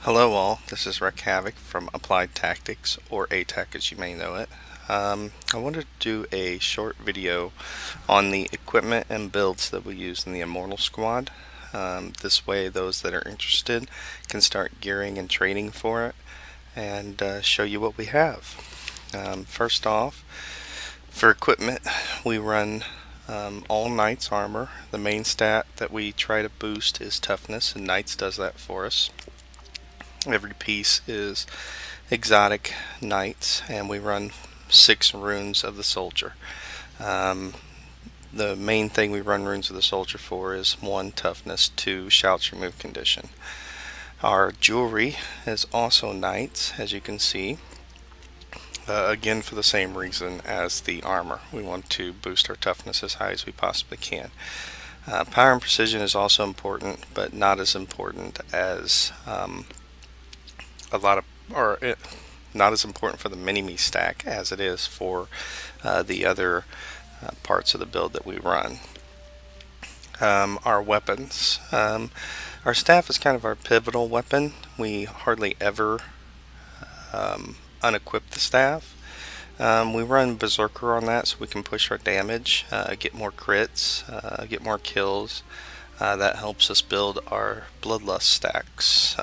Hello all, this is Wreck Havoc from Applied Tactics, or ATAC as you may know it. I wanted to do a short video on the equipment and builds that we use in the Immortal squad. This way those that are interested can start gearing and training for it and show you what we have. First off, for equipment we run all Knights armor. The main stat that we try to boost is toughness, and Knights does that for us. Every piece is exotic Knights, and we run 6 runes of the soldier. The main thing we run runes of the soldier for is 1, toughness, 2, shouts remove condition. Our jewelry is also Knights, as you can see. Again, for the same reason as the armor. We want to boost our toughness as high as we possibly can. Power and precision is also important, but not as important as not as important for the mini-me stack as it is for the other parts of the build that we run. Our weapons. Our staff is kind of our pivotal weapon. We hardly ever unequip the staff. We run Berserker on that so we can push our damage, get more crits, get more kills. That helps us build our Bloodlust stacks.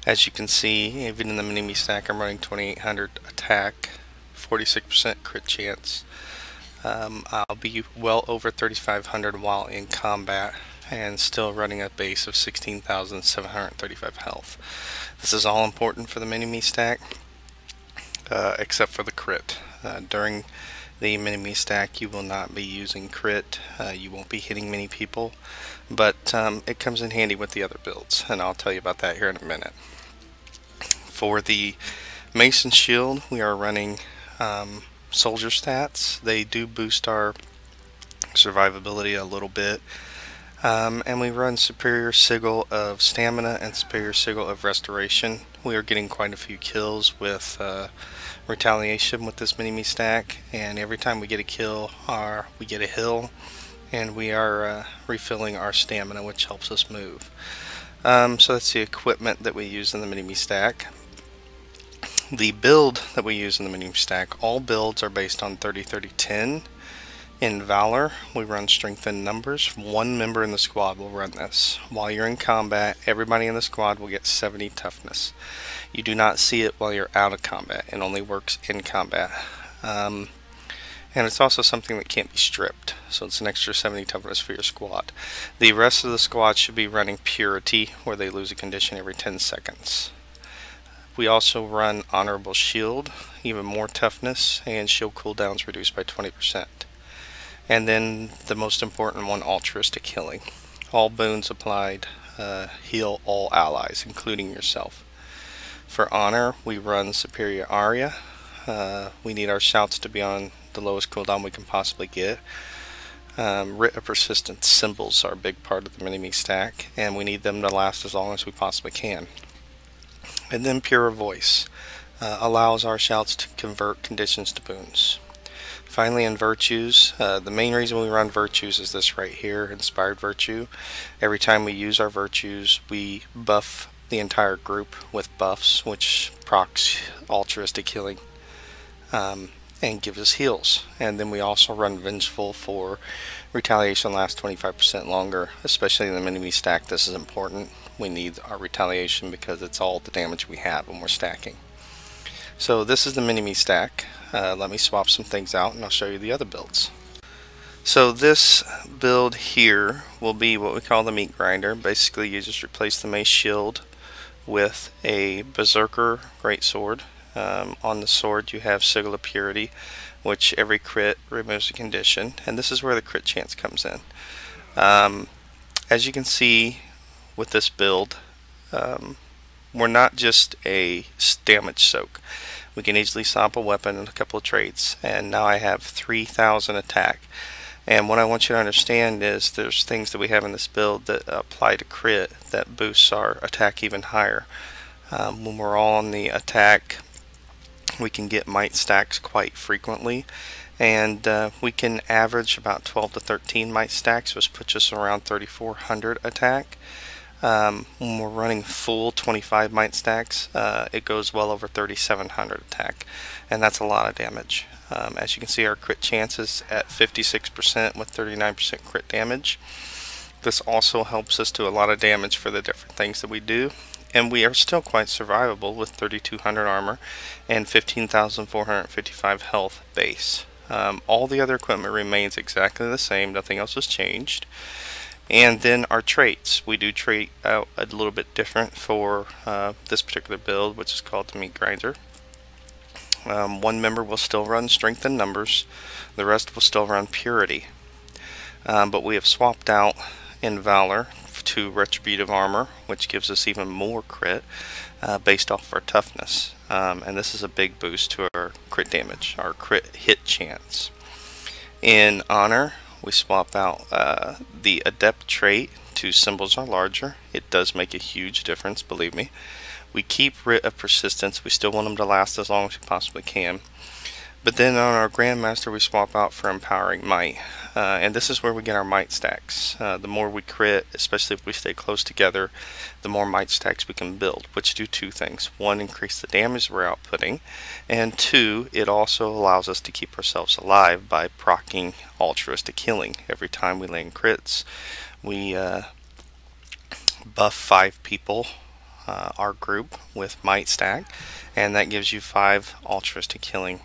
As you can see, even in the mini-me stack, I'm running 2800 attack, 46% crit chance. I'll be well over 3500 while in combat, and still running a base of 16,735 health. This is all important for the mini-me stack, except for the crit. During the mini-me stack, you will not be using crit. You won't be hitting many people, but it comes in handy with the other builds, and I'll tell you about that here in a minute. For the Mason Shield, we are running soldier stats. They do boost our survivability a little bit. And we run Superior Sigil of Stamina and Superior Sigil of Restoration. We are getting quite a few kills with Retaliation with this mini-me stack, and every time we get a kill, we get a heal, and we are refilling our stamina, which helps us move. So that's the equipment that we use in the mini-me stack. The build that we use in the mini-me stack, all builds are based on 30-30-10. In Valor, we run Strength in Numbers. 1 member in the squad will run this. While you're in combat, everybody in the squad will get 70 toughness. You do not see it while you're out of combat. It only works in combat. And it's also something that can't be stripped, so it's an extra 70 toughness for your squad. The rest of the squad should be running Purity, where they lose a condition every 10 seconds. We also run Honorable Shield, even more toughness, and shield cooldowns reduced by 20%. And then the most important one, Altruistic Healing. All boons applied heal all allies, including yourself. For Honor, we run Superior Aria. We need our shouts to be on the lowest cooldown we can possibly get. Writ of Persistence symbols are a big part of the mini-me stack, and we need them to last as long as we possibly can. And then Pure Voice allows our shouts to convert conditions to boons. Finally, in Virtues, the main reason we run Virtues is this right here, Inspired Virtue. Every time we use our Virtues, we buff the entire group with buffs, which procs Altruistic Healing and gives us heals. And then we also run Vengeful for Retaliation lasts 25% longer, especially in the mini-me stack. This is important. We need our Retaliation because it's all the damage we have when we're stacking. So this is the mini-me stack. Let me swap some things out and I'll show you the other builds. So this build here will be what we call the meat grinder. Basically you just replace the mace shield with a Berserker greatsword. On the sword you have Sigil of Purity, which every crit removes a condition, and this is where the crit chance comes in. As you can see with this build, we're not just a damage soak. We can easily swap a weapon and a couple of traits, and now I have 3,000 attack. And what I want you to understand is there's things that we have in this build that apply to crit that boosts our attack even higher. When we're all on the attack, we can get might stacks quite frequently, and we can average about 12 to 13 might stacks, which puts us around 3,400 attack. When we're running full 25 might stacks, it goes well over 3,700 attack, and that's a lot of damage. As you can see, our crit chance is at 56% with 39% crit damage. This also helps us do a lot of damage for the different things that we do, and we are still quite survivable with 3,200 armor and 15,455 health base. All the other equipment remains exactly the same, nothing else has changed. And then our traits, we do trait out a little bit different for this particular build, which is called the Meat Grinder. One member will still run Strength and Numbers, the rest will still run Purity. But we have swapped out in Valor to Retributive Armor, which gives us even more crit based off of our toughness. And this is a big boost to our crit damage, our crit hit chance. In Honor, we swap out the Adept trait to Symbols Are Larger. It does make a huge difference, believe me. We keep Writ of Persistence. We still want them to last as long as we possibly can. But then on our Grandmaster, we swap out for Empowering Might. And this is where we get our might stacks. The more we crit, especially if we stay close together, the more might stacks we can build, which do two things. One, increase the damage we're outputting, and two, it also allows us to keep ourselves alive by proccing altruistic healing. Every time we land crits, we buff 5 people, our group, with might stack, and that gives you 5 altruistic healing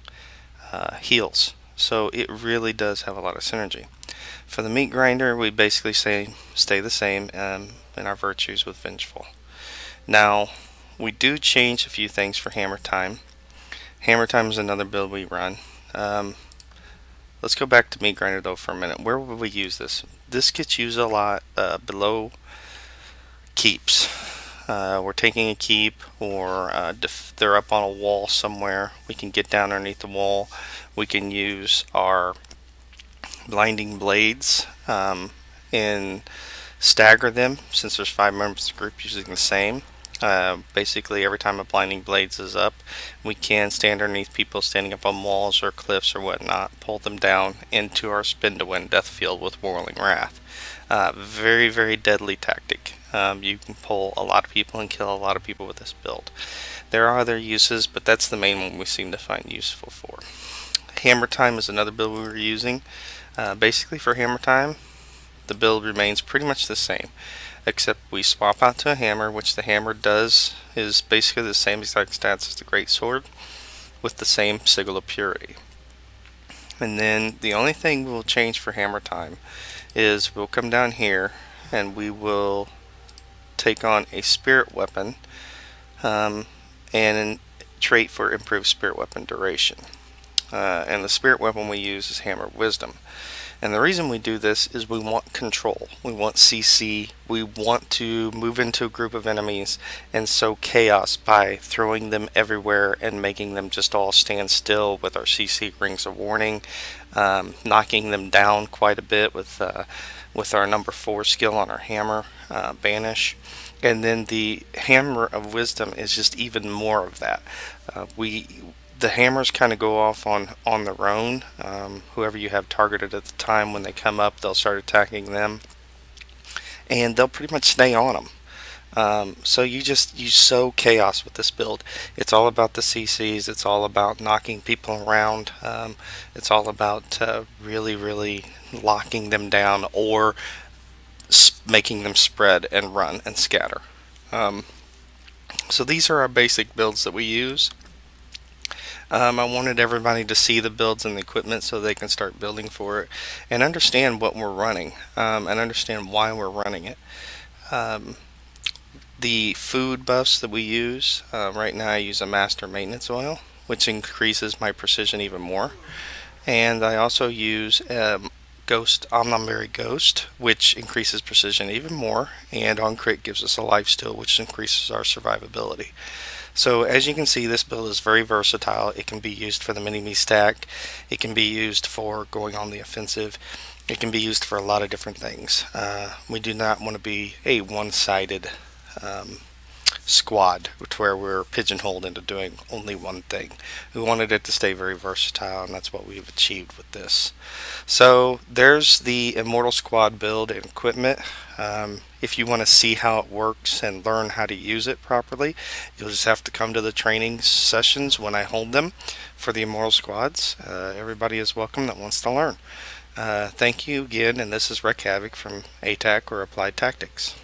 heals. So it really does have a lot of synergy. For the Meat Grinder, we basically stay the same in our virtues with Vengeful. Now, we do change a few things for Hammer Time. Hammer Time is another build we run. Let's go back to Meat Grinder though for a minute. Where would we use this? This gets used a lot below keeps. We're taking a keep, or they're up on a wall somewhere. We can get down underneath the wall. We can use our blinding blades and stagger them, since there's 5 members of the group using the same. Basically, every time a blinding blades is up, we can stand underneath people standing up on walls or cliffs or whatnot, pull them down into our spin to win death field with Whirling Wrath. Very, very deadly tactic. You can pull a lot of people and kill a lot of people with this build. There are other uses, but that's the main one we seem to find useful for. Hammer Time is another build we were using. Basically for Hammer Time, the build remains pretty much the same, except we swap out to a hammer, which the hammer does is basically the same exact stats as the Great Sword, with the same Sigil of Purity. And then the only thing we'll change for Hammer Time is we'll come down here and we will take on a Spirit Weapon and a trait for improved Spirit Weapon duration. And the Spirit Weapon we use is Hammer of Wisdom. And the reason we do this is we want control. We want CC. We want to move into a group of enemies and sow chaos by throwing them everywhere and making them just all stand still with our CC Rings of Warning, knocking them down quite a bit with our number 4 skill on our hammer, Banish. And then the Hammer of Wisdom is just even more of that. The hammers kind of go off on their own. Whoever you have targeted at the time, when they come up, they'll start attacking them, and they'll pretty much stay on them. So you sow chaos with this build. It's all about the CCs. It's all about knocking people around. It's all about really, really locking them down, or making them spread and run and scatter. So these are our basic builds that we use. I wanted everybody to see the builds and the equipment so they can start building for it and understand what we're running, and understand why we're running it. The food buffs that we use, right now I use a Master Maintenance Oil, which increases my precision even more. And I also use Omnumberry Ghost, which increases precision even more, and on crit gives us a lifesteal, which increases our survivability. So as you can see, this build is very versatile. It can be used for the mini-me stack. It can be used for going on the offensive. It can be used for a lot of different things. We do not want to be a one-sided squad to where we're pigeonholed into doing only one thing. We wanted it to stay very versatile, and that's what we've achieved with this. So there's the Immortal Squad build and equipment. If you want to see how it works and learn how to use it properly, you'll just have to come to the training sessions when I hold them for the Immortal Squads. Everybody is welcome that wants to learn. Thank you again, and this is Wreck Havoc from ATAC or Applied Tactics.